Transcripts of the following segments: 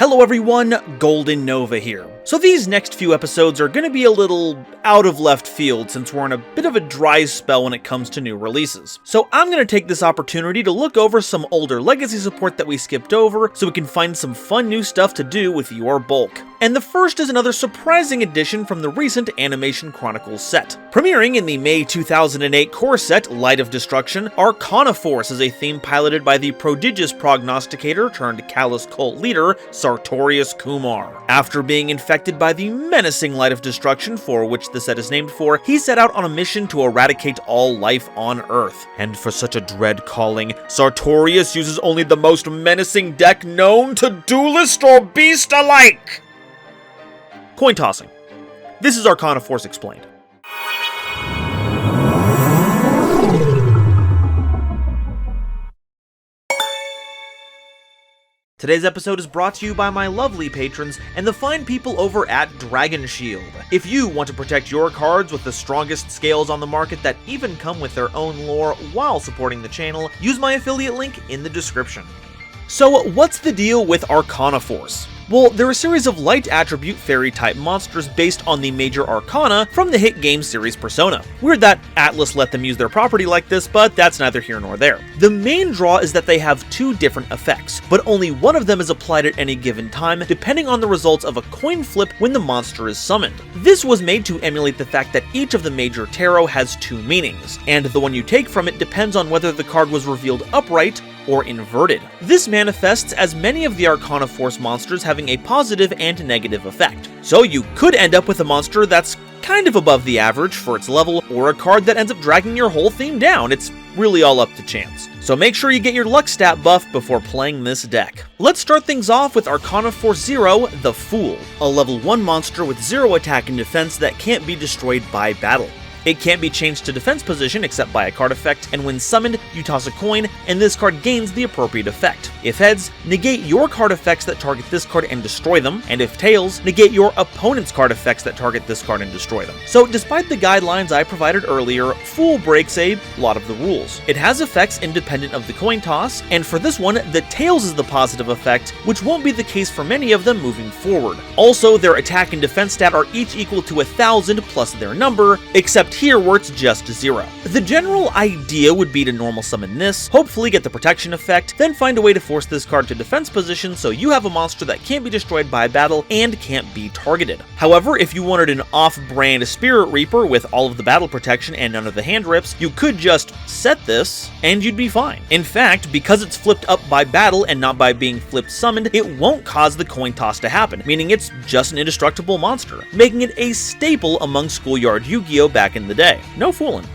Hello everyone, GoldenNova here. So these next few episodes are going to be a little out of left field since we're in a bit of a dry spell when it comes to new releases. So I'm going to take this opportunity to look over some older legacy support that we skipped over so we can find some fun new stuff to do with your bulk. And the first is another surprising addition from the recent Animation Chronicles set. Premiering in the May 2008 core set, Light of Destruction, Arcana Force is a theme piloted by the prodigious prognosticator turned callous cult leader, Sartorius Kumar. After being infected by the menacing Light of Destruction, for which the set is named for, he set out on a mission to eradicate all life on Earth. And for such a dread calling, Sartorius uses only the most menacing deck known to duelist or beast alike! Coin tossing. This is Arcana Force Explained. Today's episode is brought to you by my lovely patrons and the fine people over at Dragon Shield. If you want to protect your cards with the strongest scales on the market that even come with their own lore while supporting the channel, use my affiliate link in the description. So what's the deal with Arcana Force? Well, they're a series of light attribute fairy-type monsters based on the major arcana from the hit game series Persona. Weird that Atlas let them use their property like this, but that's neither here nor there. The main draw is that they have two different effects, but only one of them is applied at any given time, depending on the results of a coin flip when the monster is summoned. This was made to emulate the fact that each of the major tarot has two meanings, and the one you take from it depends on whether the card was revealed upright or inverted. This manifests as many of the Arcana Force monsters having a positive and negative effect. So you could end up with a monster that's kind of above the average for its level, or a card that ends up dragging your whole theme down. It's really all up to chance. So make sure you get your luck stat buff before playing this deck. Let's start things off with Arcana Force 0, the Fool, a level 1 monster with 0 attack and defense that can't be destroyed by battle. It can't be changed to defense position except by a card effect, and when summoned, you toss a coin, and this card gains the appropriate effect. If heads, negate your card effects that target this card and destroy them, and if tails, negate your opponent's card effects that target this card and destroy them. So despite the guidelines I provided earlier, Fool breaks a lot of the rules. It has effects independent of the coin toss, and for this one, the tails is the positive effect, which won't be the case for many of them moving forward. Also, their attack and defense stat are each equal to 1,000 plus their number, except here where it's just 0. The general idea would be to normal summon this, hopefully get the protection effect, then find a way to force this card to defense position so you have a monster that can't be destroyed by battle and can't be targeted. However, if you wanted an off-brand Spirit Reaper with all of the battle protection and none of the hand rips, you could just set this and you'd be fine. In fact, because it's flipped up by battle and not by being flipped summoned, it won't cause the coin toss to happen, meaning it's just an indestructible monster, making it a staple among schoolyard Yu-Gi-Oh back in the day. No fooling.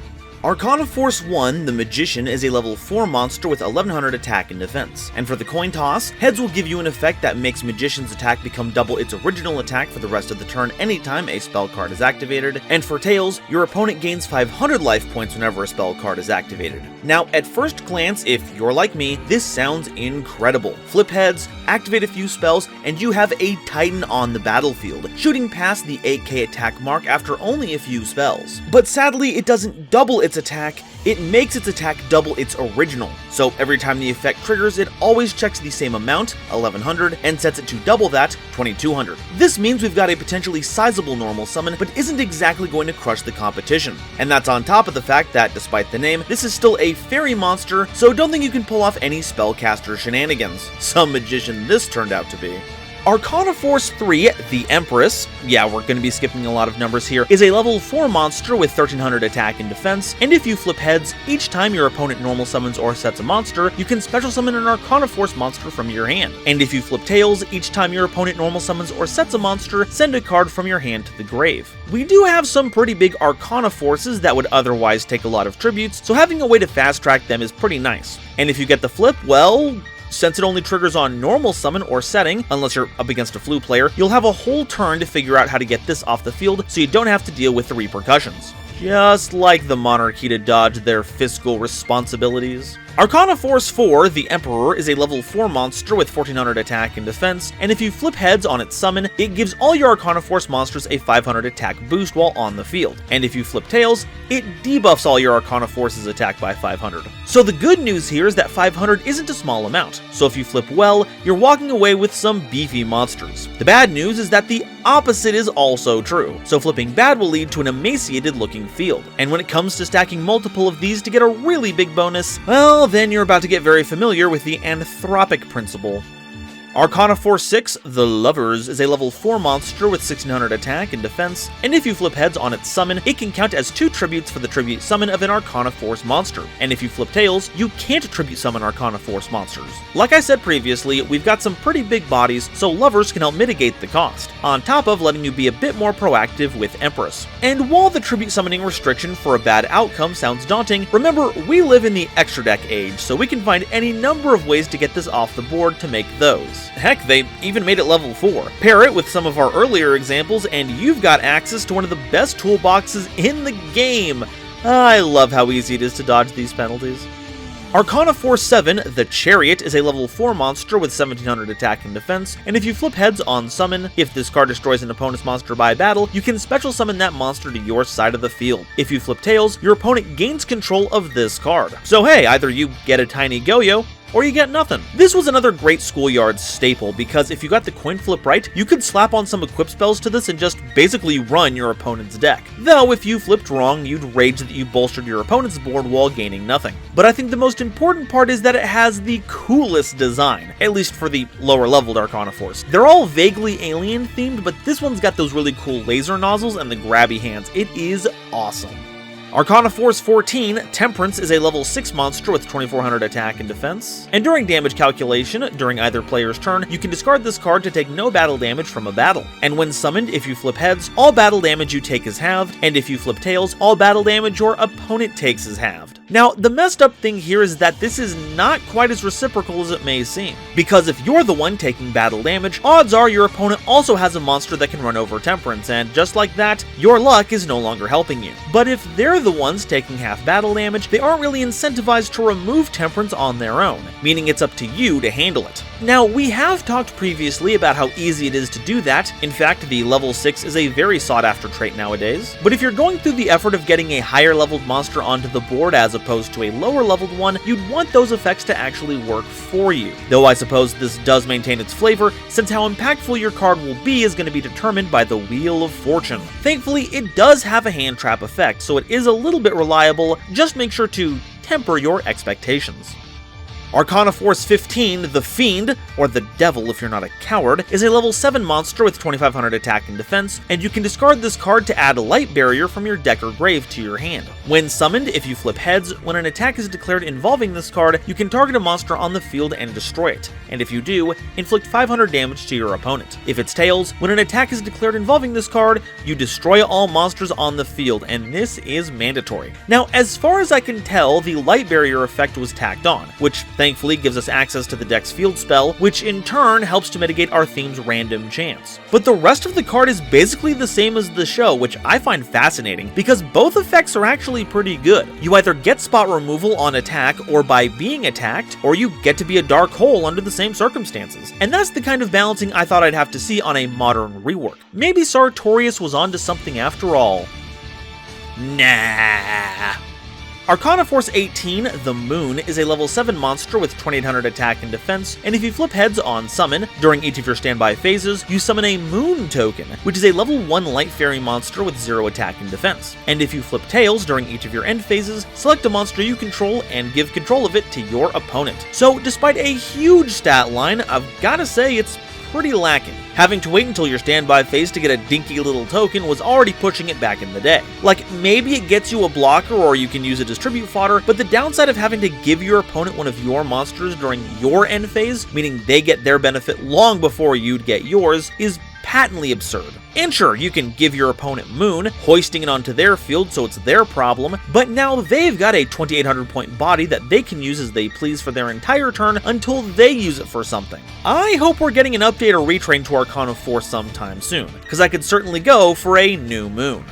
Arcana Force 1, the Magician, is a level 4 monster with 1100 attack and defense. And for the coin toss, heads will give you an effect that makes Magician's attack become double its original attack for the rest of the turn anytime a spell card is activated. And for tails, your opponent gains 500 life points whenever a spell card is activated. Now, at first glance, if you're like me, this sounds incredible. Flip heads, activate a few spells, and you have a Titan on the battlefield, shooting past the 8k attack mark after only a few spells. But sadly, it doesn't double its attack, it makes its attack double its original. So every time the effect triggers, it always checks the same amount, 1100, and sets it to double that, 2200. This means we've got a potentially sizable normal summon, but isn't exactly going to crush the competition. And that's on top of the fact that, despite the name, this is still a fairy monster, so don't think you can pull off any spellcaster shenanigans. Some magician this turned out to be. Arcana Force 3, the Empress, yeah, we're going to be skipping a lot of numbers here, is a level 4 monster with 1300 attack and defense, and if you flip heads, each time your opponent normal summons or sets a monster, you can special summon an Arcana Force monster from your hand. And if you flip tails, each time your opponent normal summons or sets a monster, send a card from your hand to the grave. We do have some pretty big Arcana Forces that would otherwise take a lot of tributes, so having a way to fast track them is pretty nice. And if you get the flip, well, since it only triggers on normal summon or setting, unless you're up against a flu player, you'll have a whole turn to figure out how to get this off the field so you don't have to deal with the repercussions. Just like the monarchy to dodge their fiscal responsibilities. Arcana Force 4, the Emperor, is a level 4 monster with 1400 attack and defense, and if you flip heads on its summon, it gives all your Arcana Force monsters a 500 attack boost while on the field. And if you flip tails, it debuffs all your Arcana Force's attack by 500. So the good news here is that 500 isn't a small amount, so if you flip well, you're walking away with some beefy monsters. The bad news is that the opposite is also true, so flipping bad will lead to an emaciated looking field. And when it comes to stacking multiple of these to get a really big bonus, well, then you're about to get very familiar with the anthropic principle. Arcana Force 6, the Lovers, is a level 4 monster with 1600 attack and defense, and if you flip heads on its summon, it can count as 2 tributes for the tribute summon of an Arcana Force monster, and if you flip tails, you can't tribute summon Arcana Force monsters. Like I said previously, we've got some pretty big bodies, so Lovers can help mitigate the cost, on top of letting you be a bit more proactive with Empress. And while the tribute summoning restriction for a bad outcome sounds daunting, remember, we live in the extra deck age, so we can find any number of ways to get this off the board to make those. Heck, they even made it level 4. Pair it with some of our earlier examples, and you've got access to one of the best toolboxes in the game. I love how easy it is to dodge these penalties. Arcana Force 7, the Chariot, is a level 4 monster with 1700 attack and defense, and if you flip heads on summon, if this card destroys an opponent's monster by battle, you can special summon that monster to your side of the field. If you flip tails, your opponent gains control of this card. So hey, either you get a tiny Goyo, or you get nothing. This was another great schoolyard staple, because if you got the coin flip right, you could slap on some equip spells to this and just basically run your opponent's deck. Though if you flipped wrong, you'd rage that you bolstered your opponent's board while gaining nothing. But I think the most important part is that it has the coolest design, at least for the lower leveled Arcana Force. They're all vaguely alien themed, but this one's got those really cool laser nozzles and the grabby hands. It is awesome. Arcana Force 14, Temperance, is a level 6 monster with 2400 attack and defense, and during damage calculation, during either player's turn, you can discard this card to take no battle damage from a battle. And when summoned, if you flip heads, all battle damage you take is halved, and if you flip tails, all battle damage your opponent takes is halved. Now, the messed up thing here is that this is not quite as reciprocal as it may seem, because if you're the one taking battle damage, odds are your opponent also has a monster that can run over Temperance, and just like that, your luck is no longer helping you. But if they're the ones taking half battle damage, they aren't really incentivized to remove Temperance on their own, meaning it's up to you to handle it. Now, we have talked previously about how easy it is to do that. In fact, the level 6 is a very sought after trait nowadays, but if you're going through the effort of getting a higher leveled monster onto the board as opposed to a lower leveled one, you'd want those effects to actually work for you. Though I suppose this does maintain its flavor, since how impactful your card will be is going to be determined by the Wheel of Fortune. Thankfully, it does have a hand trap effect, so it is a little bit reliable. Just make sure to temper your expectations. Arcana Force 15, the Fiend, or the Devil if you're not a coward, is a level 7 monster with 2500 attack and defense, and you can discard this card to add a light barrier from your deck or grave to your hand. When summoned, if you flip heads, when an attack is declared involving this card, you can target a monster on the field and destroy it, and if you do, inflict 500 damage to your opponent. If it's tails, when an attack is declared involving this card, you destroy all monsters on the field, and this is mandatory. Now, as far as I can tell, the light barrier effect was tacked on, which thankfully gives us access to the deck's field spell, which in turn helps to mitigate our theme's random chance. But the rest of the card is basically the same as the show, which I find fascinating, because both effects are actually pretty good. You either get spot removal on attack or by being attacked, or you get to be a dark hole under the same circumstances. And that's the kind of balancing I thought I'd have to see on a modern rework. Maybe Sartorius was onto something after all. Nah. Arcana Force 18, the Moon, is a level 7 monster with 2800 attack and defense, and if you flip heads on summon, during each of your standby phases, you summon a Moon token, which is a level 1 light fairy monster with 0 attack and defense. And if you flip tails during each of your end phases, select a monster you control and give control of it to your opponent. So despite a huge stat line, I've gotta say it's pretty lacking. Having to wait until your standby phase to get a dinky little token was already pushing it back in the day. Like, maybe it gets you a blocker or you can use it as tribute fodder, but the downside of having to give your opponent one of your monsters during your end phase, meaning they get their benefit long before you'd get yours, is patently absurd. And sure, you can give your opponent Moon, hoisting it onto their field so it's their problem, but now they've got a 2800 point body that they can use as they please for their entire turn until they use it for something. I hope we're getting an update or retrain to Arcana Force sometime soon, because I could certainly go for a new Moon.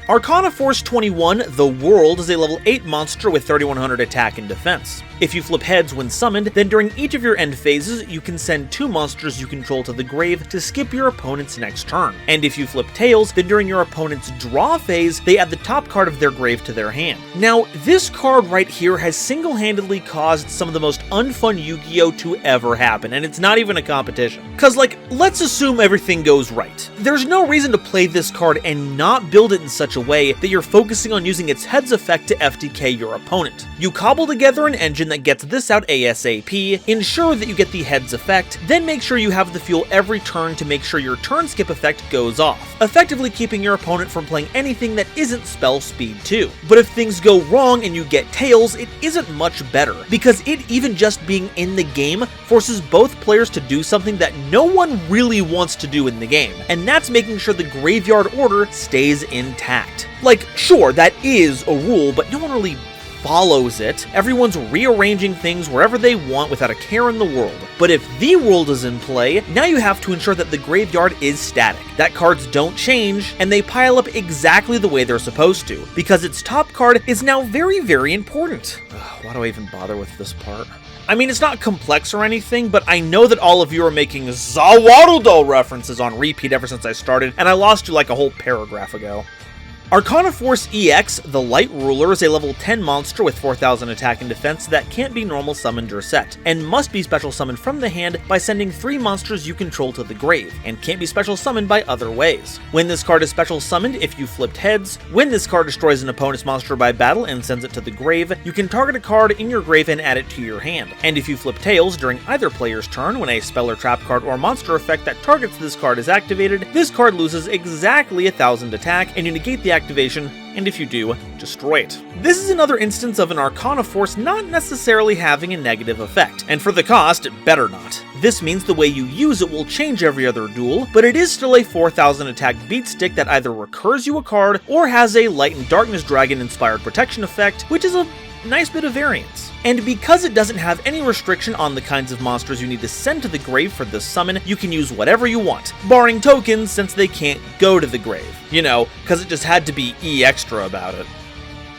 Arcana Force 21, the World, is a level 8 monster with 3100 attack and defense. If you flip heads when summoned, then during each of your end phases, you can send 2 monsters you control to the grave to skip your opponent's next turn. And if you flip tails, then during your opponent's draw phase, they add the top card of their grave to their hand. Now, this card right here has single-handedly caused some of the most unfun Yu-Gi-Oh! To ever happen, and it's not even a competition. Cause like, let's assume everything goes right. There's no reason to play this card and not build it in such a way that you're focusing on using its heads effect to FTK your opponent. You cobble together an engine that gets this out ASAP, ensure that you get the heads effect, then make sure you have the fuel every turn to make sure your turn skip effect goes off, effectively keeping your opponent from playing anything that isn't spell speed too. But if things go wrong and you get tails, it isn't much better, because it even just being in the game forces both players to do something that no one really wants to do in the game, and that's making sure the graveyard order stays intact. Like, sure, that is a rule, but no one really follows it. Everyone's rearranging things wherever they want without a care in the world. But if the world is in play, now you have to ensure that the graveyard is static, that cards don't change, and they pile up exactly the way they're supposed to, because its top card is now very, very important. Why do I even bother with this part? I mean, it's not complex or anything, but I know that all of you are making Zawarudo references on repeat ever since I started, and I lost you like a whole paragraph ago. Arcana Force EX, the Light Ruler, is a level 10 monster with 4000 attack and defense that can't be normal summoned or set, and must be special summoned from the hand by sending 3 monsters you control to the grave, and can't be special summoned by other ways. When this card is special summoned, if you flipped heads, when this card destroys an opponent's monster by battle and sends it to the grave, you can target a card in your grave and add it to your hand. And if you flip tails during either player's turn, when a spell or trap card or monster effect that targets this card is activated, this card loses exactly 1000 attack, and you negate the activation, and if you do, destroy it. This is another instance of an Arcana Force not necessarily having a negative effect, and for the cost, it better not. This means the way you use it will change every other duel, but it is still a 4000 attack beat stick that either recurs you a card, or has a Light and Darkness Dragon inspired protection effect, which is a nice bit of variance. And because it doesn't have any restriction on the kinds of monsters you need to send to the grave for this summon, you can use whatever you want, barring tokens since they can't go to the grave. You know, because it just had to be E-extra about it.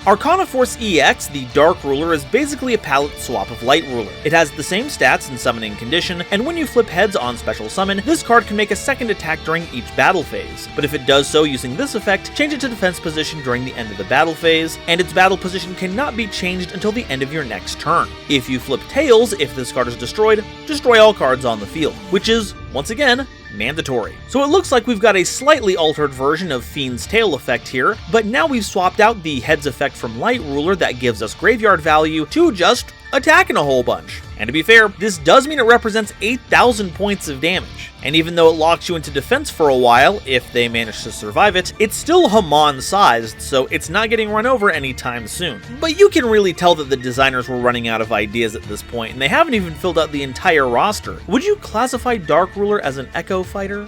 Arcana Force EX, the Dark Ruler, is basically a palette swap of Light Ruler. It has the same stats and summoning condition, and when you flip heads on special summon, this card can make a second attack during each battle phase. But if it does so using this effect, change it to defense position during the end of the battle phase, and its battle position cannot be changed until the end of your next turn. If you flip tails, if this card is destroyed, destroy all cards on the field, which is, once again, mandatory. So it looks like we've got a slightly altered version of Fiend's Tail effect here, but now we've swapped out the heads effect from Light Ruler that gives us graveyard value to just attacking a whole bunch. And to be fair, this does mean it represents 8,000 points of damage. And even though it locks you into defense for a while, if they manage to survive it, it's still Hamon-sized, so it's not getting run over anytime soon. But you can really tell that the designers were running out of ideas at this point, and they haven't even filled out the entire roster. Would you classify Dark Ruler as an Echo Fighter?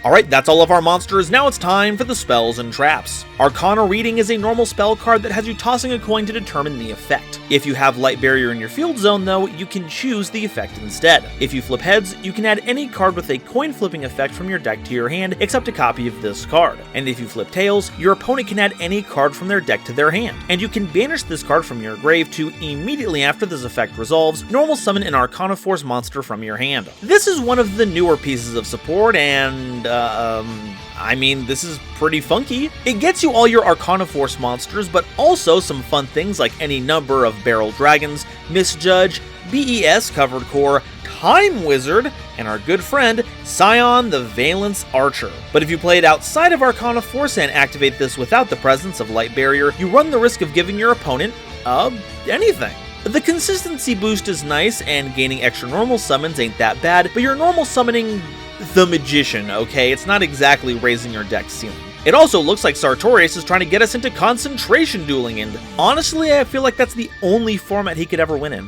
Alright, that's all of our monsters, now it's time for the spells and traps. Arcana Reading is a normal spell card that has you tossing a coin to determine the effect. If you have Light Barrier in your field zone though, you can choose the effect instead. If you flip heads, you can add any card with a coin flipping effect from your deck to your hand, except a copy of this card. And if you flip tails, your opponent can add any card from their deck to their hand. And you can banish this card from your grave to, immediately after this effect resolves, normal summon an Arcana Force monster from your hand. This is one of the newer pieces of support, and I mean, this is pretty funky. It gets you all your Arcana Force monsters, but also some fun things like any number of Barrel Dragons, Misjudge, BES Covered Core, Time Wizard, and our good friend, Scion the Valence Archer. But if you play it outside of Arcana Force and activate this without the presence of Light Barrier, you run the risk of giving your opponent, anything. The consistency boost is nice, and gaining extra normal summons ain't that bad, but you're normal summoning the Magician, okay? It's not exactly raising your deck ceiling. It also looks like Sartorius is trying to get us into concentration dueling, and honestly, I feel like that's the only format he could ever win in.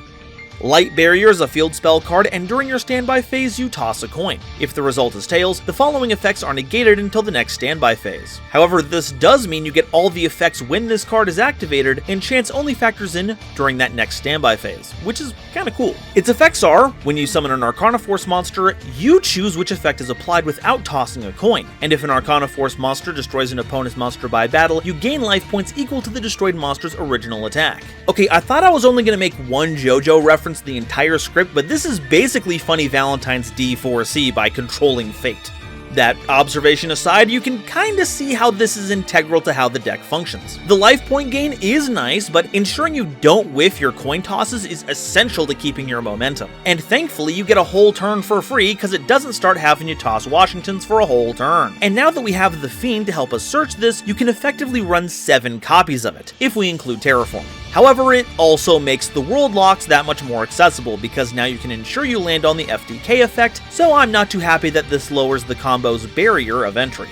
Light Barrier is a field spell card, and during your standby phase, you toss a coin. If the result is tails, the following effects are negated until the next standby phase. However, this does mean you get all the effects when this card is activated, and chance only factors in during that next standby phase, which is kinda cool. Its effects are, when you summon an Arcana Force monster, you choose which effect is applied without tossing a coin, and if an Arcana Force monster destroys an opponent's monster by battle, you gain life points equal to the destroyed monster's original attack. Okay, I thought I was only gonna make one JoJo reference the entire script, but this is basically Funny Valentine's D4C by controlling fate. That observation aside, you can kinda see how this is integral to how the deck functions. The life point gain is nice, but ensuring you don't whiff your coin tosses is essential to keeping your momentum. And thankfully, you get a whole turn for free because it doesn't start having you toss Washingtons for a whole turn. And now that we have the Fiend to help us search this, you can effectively run 7 copies of it, if we include terraforming. However, it also makes the world locks that much more accessible because now you can ensure you land on the FDK effect, so I'm not too happy that this lowers the combo's barrier of entry.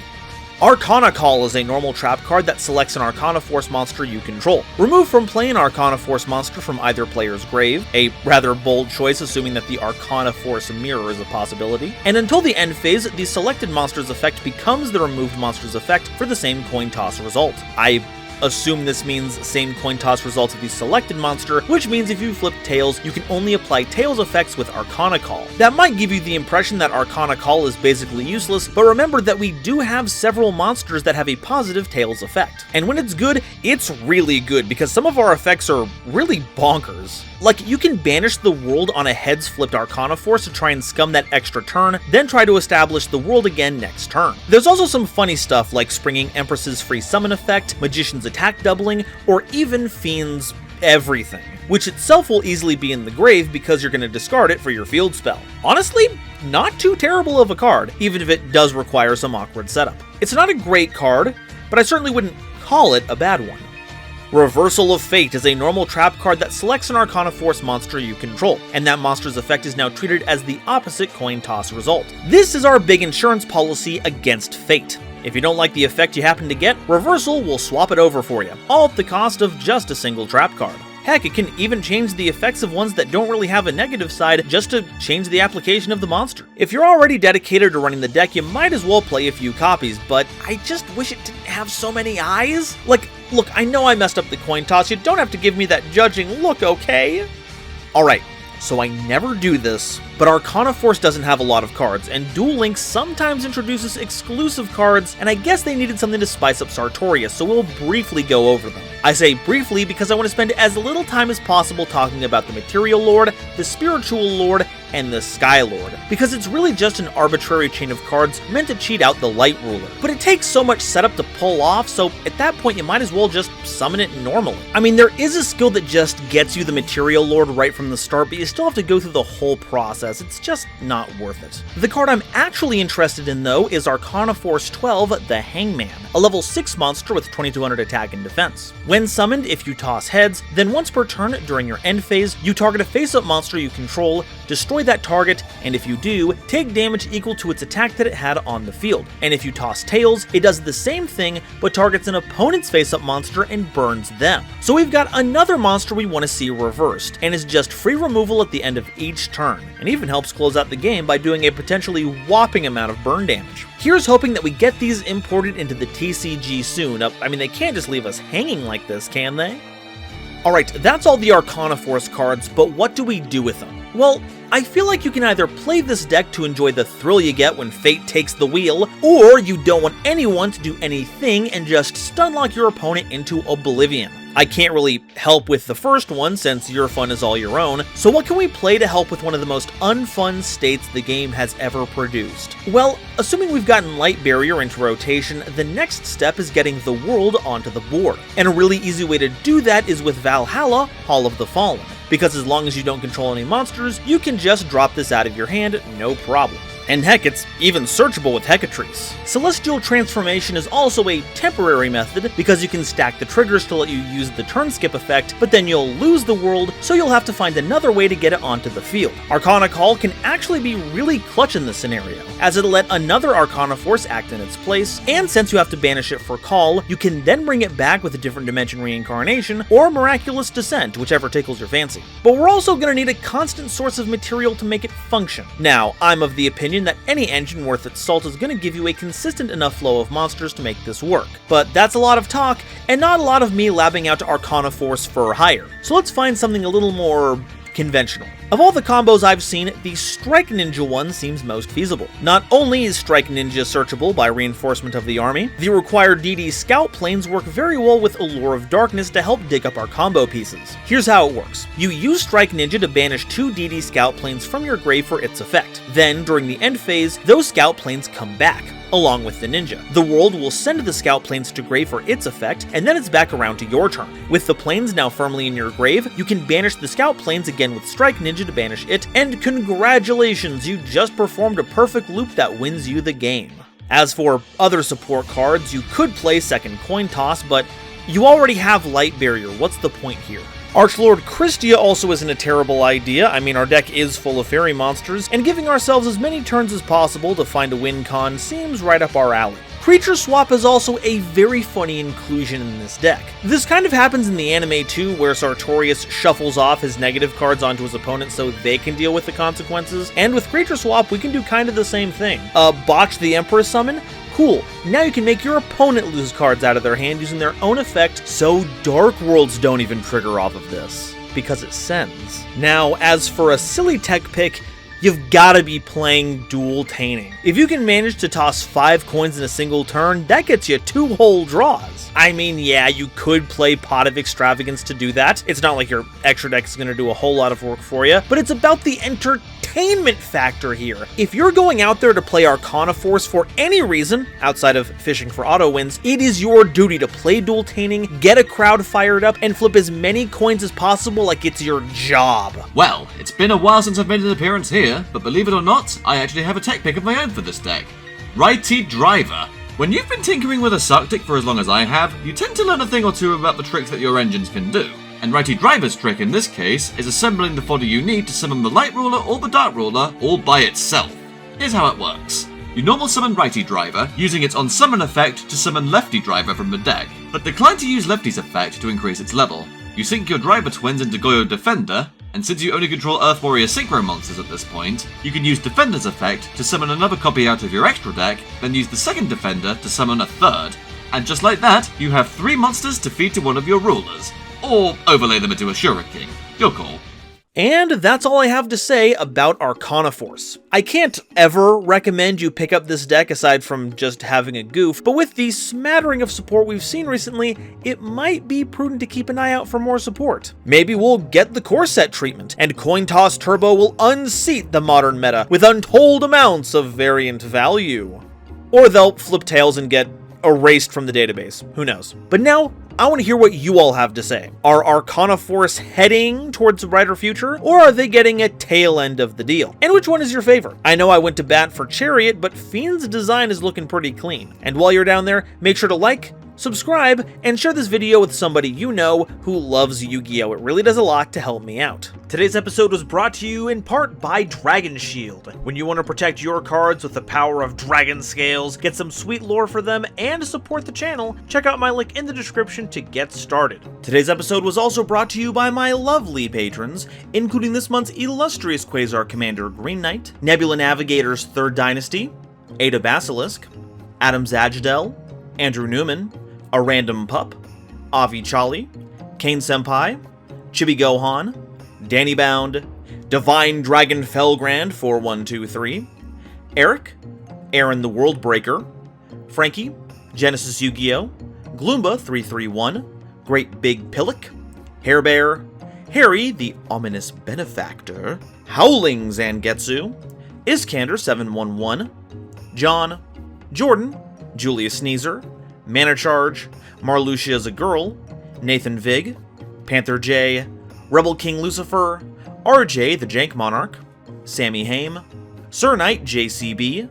Arcana Call is a normal trap card that selects an Arcana Force monster you control. Remove from play an Arcana Force monster from either player's grave, a rather bold choice assuming that the Arcana Force mirror is a possibility, and until the end phase, the selected monster's effect becomes the removed monster's effect for the same coin toss result. I assume this means same coin toss results of the selected monster, which means if you flip tails, you can only apply tails effects with Arcana Call. That might give you the impression that Arcana Call is basically useless, but remember that we do have several monsters that have a positive tails effect. And when it's good, it's really good because some of our effects are really bonkers. Like, you can banish the world on a heads flipped Arcana Force to try and scum that extra turn, then try to establish the world again next turn. There's also some funny stuff like springing Empress's free summon effect, Magician's attack doubling, or even Fiend's everything, which itself will easily be in the grave because you're going to discard it for your field spell. Honestly, not too terrible of a card, even if it does require some awkward setup. It's not a great card, but I certainly wouldn't call it a bad one. Reversal of Fate is a normal trap card that selects an Arcana Force monster you control, and that monster's effect is now treated as the opposite coin toss result. This is our big insurance policy against fate. If you don't like the effect you happen to get, Reversal will swap it over for you, all at the cost of just a single trap card. Heck, it can even change the effects of ones that don't really have a negative side just to change the application of the monster. If you're already dedicated to running the deck, you might as well play a few copies, but I just wish it didn't have so many eyes. Like, look, I know I messed up the coin toss, you don't have to give me that judging look, okay? Alright, so I never do this, but Arcana Force doesn't have a lot of cards, and Duel Links sometimes introduces exclusive cards, and I guess they needed something to spice up Sartorius, so we'll briefly go over them. I say briefly because I want to spend as little time as possible talking about the Material Lord, the Spiritual Lord, and the Sky Lord, because it's really just an arbitrary chain of cards meant to cheat out the Light Ruler. But it takes so much setup to pull off, so at that point you might as well just summon it normally. I mean, there is a skill that just gets you the Material Lord right from the start, but you still have to go through the whole process. It's just not worth it. The card I'm actually interested in, though, is Arcana Force 12, the Hangman, a level 6 monster with 2200 attack and defense. When summoned, if you toss heads, then once per turn during your end phase, you target a face-up monster you control, destroy that target, and if you do, take damage equal to its attack that it had on the field. And if you toss tails, it does the same thing, but targets an opponent's face-up monster and burns them. So we've got another monster we want to see reversed, and is just free removal at the end of each turn, and even helps close out the game by doing a potentially whopping amount of burn damage. Here's hoping that we get these imported into the TCG soon. I mean, they can't just leave us hanging like this, can they? Alright, that's all the Arcana Force cards, but what do we do with them? Well, I feel like you can either play this deck to enjoy the thrill you get when fate takes the wheel, or you don't want anyone to do anything and just stunlock your opponent into oblivion. I can't really help with the first one since your fun is all your own, so what can we play to help with one of the most unfun states the game has ever produced? Well, assuming we've gotten Light Barrier into rotation, the next step is getting the world onto the board. And a really easy way to do that is with Valhalla, Hall of the Fallen, because as long as you don't control any monsters, you can just drop this out of your hand, no problem. And heck, it's even searchable with Hecatrice. Celestial Transformation is also a temporary method, because you can stack the triggers to let you use the turn skip effect, but then you'll lose the world, so you'll have to find another way to get it onto the field. Arcana Call can actually be really clutch in this scenario, as it'll let another Arcana Force act in its place, and since you have to banish it for call, you can then bring it back with a different dimension reincarnation, or Miraculous Descent, whichever tickles your fancy. But we're also going to need a constant source of material to make it function. Now, I'm of the opinion that any engine worth its salt is going to give you a consistent enough flow of monsters to make this work. But that's a lot of talk, and not a lot of me labbing out to Arcana Force for hire. So let's find something a little more conventional. Of all the combos I've seen, the Strike Ninja one seems most feasible. Not only is Strike Ninja searchable by reinforcement of the army, the required DD Scout planes work very well with Allure of Darkness to help dig up our combo pieces. Here's how it works. You use Strike Ninja to banish 2 DD Scout planes from your grave for its effect. Then, during the end phase, those Scout planes come back, along with the ninja. The world will send the scout planes to grave for its effect, and then it's back around to your turn. With the planes now firmly in your grave, you can banish the scout planes again with Strike Ninja to banish it, and congratulations, you just performed a perfect loop that wins you the game. As for other support cards, you could play Second Coin Toss, but you already have Light Barrier. What's the point here? Archlord Christia also isn't a terrible idea. I mean, our deck is full of fairy monsters, and giving ourselves as many turns as possible to find a win con seems right up our alley. Creature Swap is also a very funny inclusion in this deck. This kind of happens in the anime too, where Sartorius shuffles off his negative cards onto his opponent so they can deal with the consequences, and with Creature Swap we can do kind of the same thing. Botch the Empress summon? Cool, now you can make your opponent lose cards out of their hand using their own effect, so Dark Worlds don't even trigger off of this, because it sends. Now, as for a silly tech pick, you've gotta be playing Dual Tainting. If you can manage to toss 5 coins in a single turn, that gets you 2 whole draws. I mean, yeah, you could play Pot of Extravagance to do that. It's not like your extra deck is gonna do a whole lot of work for you, but it's about the entertainment factor here. If you're going out there to play Arcana Force for any reason, outside of fishing for auto wins, it is your duty to play Dual Tainting, get a crowd fired up, and flip as many coins as possible like it's your job. Well, it's been a while since I've made an appearance here, but believe it or not, I actually have a tech pick of my own for this deck. Righty Driver. When you've been tinkering with a Sarctic for as long as I have, you tend to learn a thing or two about the tricks that your engines can do. And Righty Driver's trick in this case is assembling the fodder you need to summon the Light Ruler or the Dark Ruler all by itself. Here's how it works. You normal summon Righty Driver, using its on-summon effect to summon Lefty Driver from the deck, but decline to use Lefty's effect to increase its level. You sync your Driver twins into Goyo Defender, and since you only control Earth Warrior Synchro monsters at this point, you can use Defender's effect to summon another copy out of your extra deck, then use the second Defender to summon a third. And just like that, you have 3 monsters to feed to one of your rulers. Or overlay them into a Shuriken. Your call. And that's all I have to say about Arcana Force. I can't ever recommend you pick up this deck aside from just having a goof, but with the smattering of support we've seen recently, it might be prudent to keep an eye out for more support. Maybe we'll get the core set treatment, and Coin Toss Turbo will unseat the modern meta with untold amounts of variant value. Or they'll flip tails and get erased from the database. Who knows? But now, I want to hear what you all have to say. Are Arcana Force heading towards a brighter future, or are they getting a tail end of the deal? And which one is your favorite? I know I went to bat for Chariot, but Fiend's design is looking pretty clean. And while you're down there, make sure to like, subscribe, and share this video with somebody you know who loves Yu-Gi-Oh! It really does a lot to help me out. Today's episode was brought to you in part by Dragon Shield. When you want to protect your cards with the power of dragon scales, get some sweet lore for them, and support the channel, check out my link in the description to get started. Today's episode was also brought to you by my lovely patrons, including this month's illustrious Quasar Commander Green Knight, Nebula Navigator's 3rd Dynasty, Ada Basilisk, Adam Zajdel, Andrew Newman, A Random Pup, Avi Chali, Kane Senpai, Chibi Gohan, Danny Bound, Divine Dragon Felgrand 4123, Eric, Aaron the World Breaker, Frankie, Genesis Yu-Gi-Oh, Gloomba 331, Great Big Pillock, Hairbear, Harry the Ominous Benefactor, Howling Zangetsu, Iskander 711, John, Jordan, Julius Sneezer, Mana Charge, Marluxia's a Girl, Nathan Vig, Panther J, Rebel King Lucifer, RJ the Jank Monarch, Sammy Haim, Sir Knight JCB,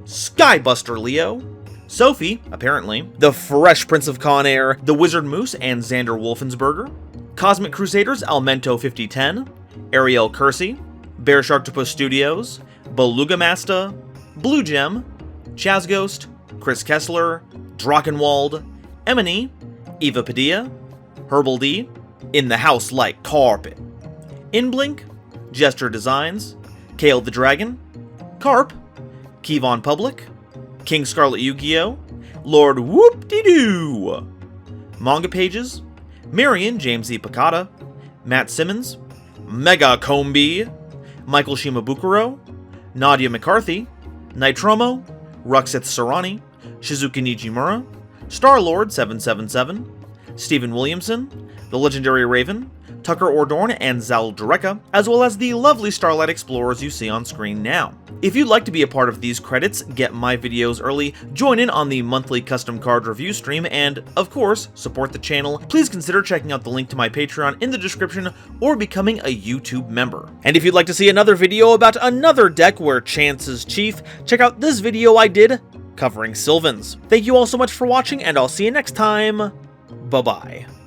Skybuster Leo, Sophie, apparently, the Fresh Prince of Con Air, the Wizard Moose and Xander Wolfensberger, Cosmic Crusaders Almento 5010, Ariel Kersey, Bear Sharktopus Studios, Beluga Masta, Blue Gem, Chaz Ghost, Chris Kessler, Drachenwald, Emony, Eva Padilla, Herbal D, In the House Like Carpet, Inblink, Gesture Designs, Kale the Dragon, Carp, Kevon Public, King Scarlet Yu-Gi-Oh!, Lord Whoop-de-Doo, Manga Pages, Marion James E. Picata, Matt Simmons, Mega Combi, Michael Shimabukuro, Nadia McCarthy, Nitromo, Ruxith Sarani, Shizuki Nijimura, Star-Lord 777, Stephen Williamson, The Legendary Raven, Tucker Ordorn and Zal Dureka, as well as the lovely Starlight Explorers you see on screen now. If you'd like to be a part of these credits, get my videos early, join in on the monthly custom card review stream, and, of course, support the channel, please consider checking out the link to my Patreon in the description or becoming a YouTube member. And if you'd like to see another video about another deck where Chance is chief, check out this video I did covering Sylvans. Thank you all so much for watching, and I'll see you next time. Bye-bye.